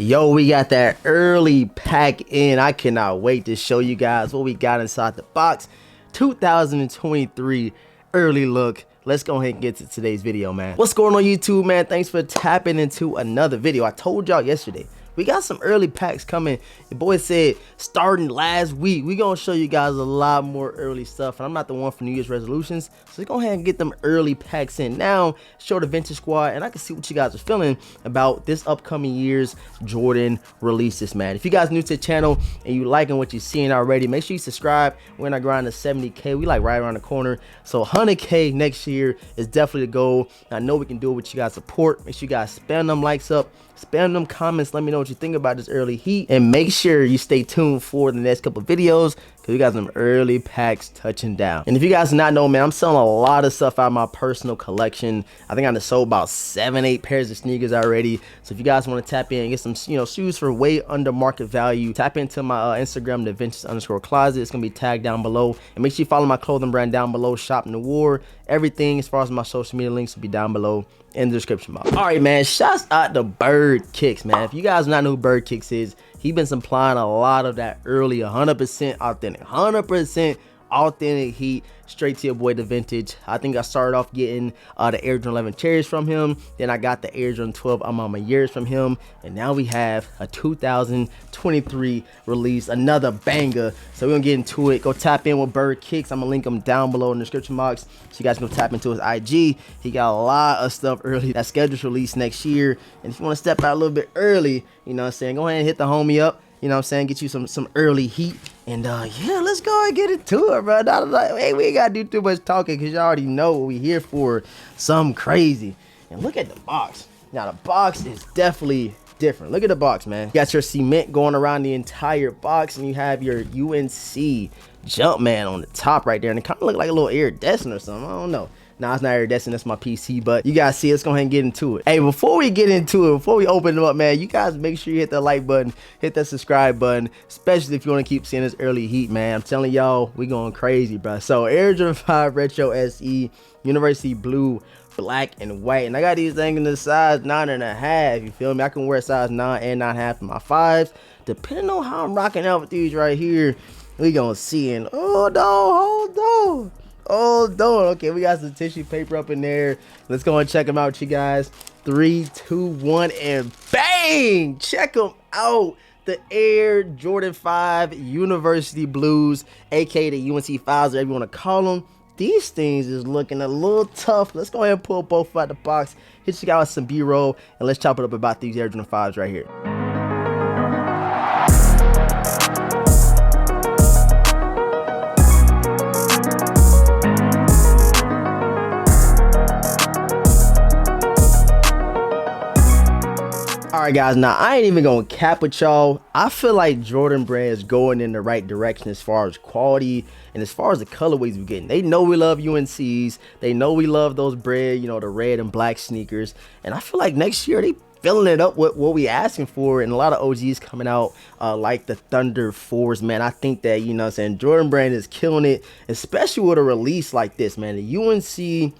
Yo, we got that early pack in. I cannot wait to show you guys what we got inside the box. 2023 early look. Let's go ahead and get to today's video, man. What's going on, YouTube, man? Thanks for tapping into another video. I told y'all yesterday, we got some early packs coming. Your boy said starting last week. We gonna show you guys a lot more early stuff. And I'm not the one for New Year's resolutions, so let's go ahead and get them early packs in now. Show the vintage squad, and I can see what you guys are feeling about this upcoming year's Jordan releases, man. If you guys new to the channel and you liking what you're seeing already, make sure you subscribe. We're in our grind to 70K. We like right around the corner, so 100K next year is definitely the goal. I know we can do it with you guys' support. Make sure you guys spam them likes up, spam them comments. Let me know what you think about this early heat, and make sure you stay tuned for the next couple of videos because we got some early packs touching down. And if you guys do not know, man, I'm selling a lot of stuff out of my personal collection. I think I done sold about 7-8 pairs of sneakers already. So if you guys want to tap in and get some, shoes for way under market value, tap into my Instagram, the vintage_closet. It's gonna be tagged down below, and make sure you follow my clothing brand down below, Shop NOIR. Everything as far as my social media links will be down below in the description box. All right, man, shouts out to Bird Kicks, man. If you guys do not know who Bird Kicks is, he been supplying a lot of that early 100% authentic heat straight to your boy the vintage. I think I started off getting the Air Jordan 11 cherries from him, then I got the Air Jordan 12 I'm years from him, and now we have a 2023 release, another banger. So we're gonna get into it. Go tap in with Bird Kicks. I'm gonna link him down below in the description box so you guys can go tap into his IG. He got a lot of stuff early that's scheduled to release next year, and if you want to step out a little bit early, you know what I'm saying, go ahead and hit the homie up. You know what I'm saying? Get you some early heat. And yeah, let's go and get into it, bro. Hey, we ain't gotta do too much talking because y'all already know what we here for. Something crazy. And look at the box. Now the box is definitely different. Look at the box, man. You got your cement going around the entire box, and you have your UNC Jumpman on the top right there. And it kind of look like a little iridescent or something. I don't know. Nah, it's not iridescent, that's my PC, but you guys see, let's go ahead and get into it. Hey, before we get into it, before we open them up, man, you guys make sure you hit that like button, hit that subscribe button, especially if you want to keep seeing this early heat, man. I'm telling y'all, we going crazy, bro. So Air Jordan 5 Retro SE, University Blue, black and white, and I got these things in the size 9.5. You feel me? I can wear size 9 and 9.5 in my 5s, depending on how I'm rocking out with these right here. We gonna see. And hold on. Okay, we got some tissue paper up in there. Let's go and check them out, you guys. 3, 2, 1, and bang! Check them out. The Air Jordan 5 University Blues, aka the UNC 5s, whatever you want to call them. These things is looking a little tough. Let's go ahead and pull both out the box, hit you guys with some B-roll, and let's chop it up about these Air Jordan 5s right here. Alright guys, now I ain't even gonna cap with y'all. I feel like Jordan brand is going in the right direction as far as quality and as far as the colorways we're getting. They know we love UNCs. They know we love those bread, the red and black sneakers. And I feel like next year they filling it up with what we asking for, and a lot of OGs coming out like the Thunder 4s, man. I think that, you know what I'm saying, Jordan brand is killing it, especially with a release like this, man. The UNC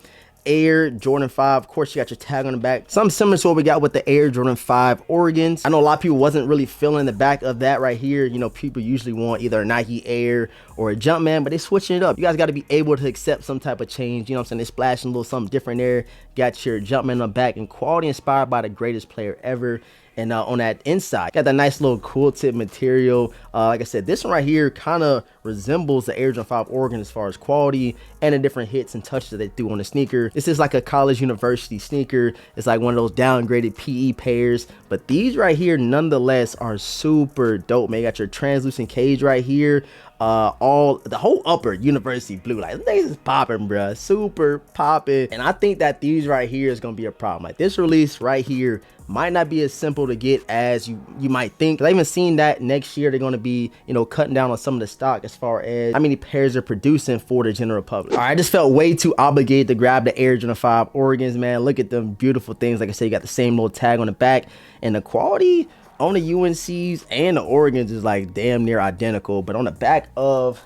Air Jordan 5, of course, you got your tag on the back, something similar to what we got with the Air Jordan 5 Oregons. I know a lot of people wasn't really feeling the back of that right here. People usually want either a Nike Air or a Jumpman, but they're switching it up. You guys got to be able to accept some type of change. You know what I'm saying? They're splashing a little something different there. Got your Jumpman on the back, and quality inspired by the greatest player ever. And on that inside, got that nice little cool tip material. Like I said, this one right here kind of resembles the Air Jordan 5 Oregon as far as quality and the different hits and touches that they do on the sneaker. This is like a college university sneaker. It's like one of those downgraded PE pairs, but these right here nonetheless are super dope, man. You got your translucent cage right here. The whole upper University Blue, like this is popping, bruh, super popping. And I think that these right here is gonna be a problem. Like this release right here might not be as simple to get as you might think. I even seen that next year they're going to be, cutting down on some of the stock as far as how many pairs they're producing for the general public. All right, I just felt way too obligated to grab the Air Jordan 5 Oregons, man. Look at them beautiful things. Like I said, you got the same little tag on the back, and the quality on the UNCs and the Oregons is like damn near identical. But on the back of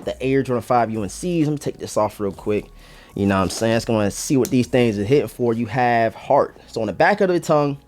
the Air Jordan 5 UNCs, let me take this off real quick. You know what I'm saying? It's going to see what these things are hitting for. You have heart. So on the back of the tongue,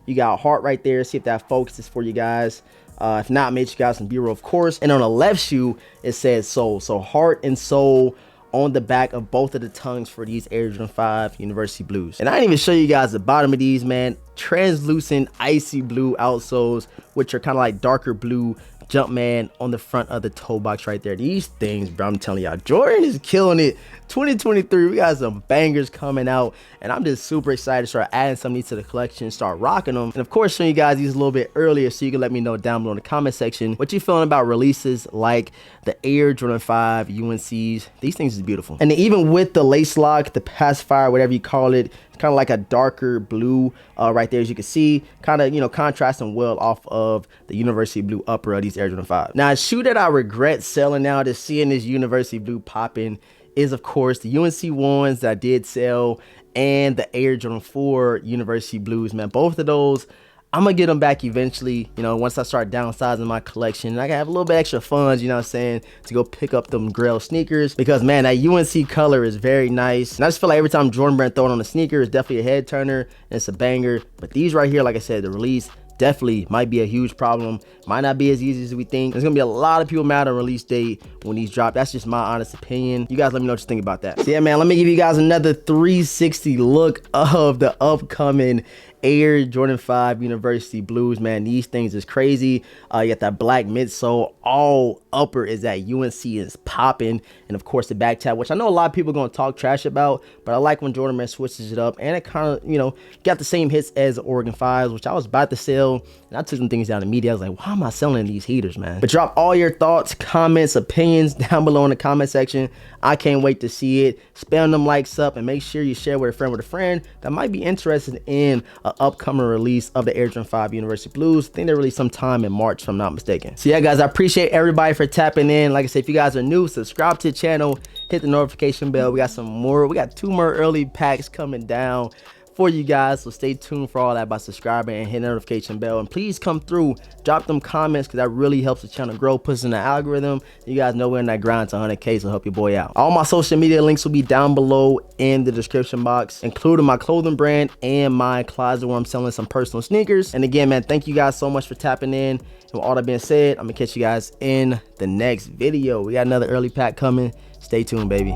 You got heart right there. See if that focuses for you guys. If not, make sure you got some B-roll, of course. And on the left shoe, it says soul. So heart and soul on the back of both of the tongues for these Air Jordan 5 University Blues. And I didn't even show you guys the bottom of these, man. Translucent icy blue outsoles, which are kind of like darker blue Jumpman on the front of the toe box right there. These things, bro, I'm telling y'all, Jordan is killing it. 2023, we got some bangers coming out, and I'm just super excited to start adding some of these to the collection, start rocking them, and of course showing you guys these a little bit earlier, so you can let me know down below in the comment section what you feeling about releases like the Air Jordan 5 UNCs. These things is beautiful. And even with the lace lock, the pacifier, whatever you call it, it's kind of like a darker blue right there, as you can see, kind of, you know, contrasting well off of the University Blue upper of these Air Jordan 5. Now, a shoe that I regret selling now, to seeing this University Blue popping, is of course the UNC ones that I did sell, and the Air Jordan 4 University Blues, man. Both of those, I'm gonna get them back eventually, you know, once I start downsizing my collection. And I can have a little bit extra funds, you know what I'm saying, to go pick up them Grail sneakers, because man, that UNC color is very nice. And I just feel like every time Jordan Brand throw it on a sneaker, it's definitely a head turner and it's a banger. But these right here, like I said, the release definitely might be a huge problem. Might not be as easy as we think. There's gonna be a lot of people mad on release date when these drop. That's just my honest opinion. You guys let me know what you think about that. So yeah, man, let me give you guys another 360 look of the upcoming Air Jordan 5 University Blues, man. These things is crazy. You got that black midsole, all upper is that UNC is popping, and of course the back tab, which I know a lot of people are going to talk trash about, but I like when Jordan Man switches it up, and it kind of, you know, got the same hits as the Oregon 5s, which I was about to sell, and I took some things down to media. I was like, why am I selling these heaters, man? But drop all your thoughts, comments, opinions down below in the comment section. I can't wait to see it. Spam them likes up, and make sure you share with a friend that might be interested in an upcoming release of the Air Jordan 5 University Blues. I think they released sometime in March, if I'm not mistaken. So yeah, guys, I appreciate everybody for tapping in. Like I said, if you guys are new, subscribe to the channel, hit the notification bell. We got some more. We got 2 more early packs coming down for you guys, so stay tuned for all that by subscribing and hit the notification bell. And please come through, drop them comments, because that really helps the channel grow, puts in the algorithm. You guys know we're in that grind to 100K, so help your boy out. All my social media links will be down below in the description box, including my clothing brand and my closet where I'm selling some personal sneakers. And again, man, thank you guys so much for tapping in. And with all that being said, I'm gonna catch you guys in the next video. We got another early pack coming. Stay tuned, baby.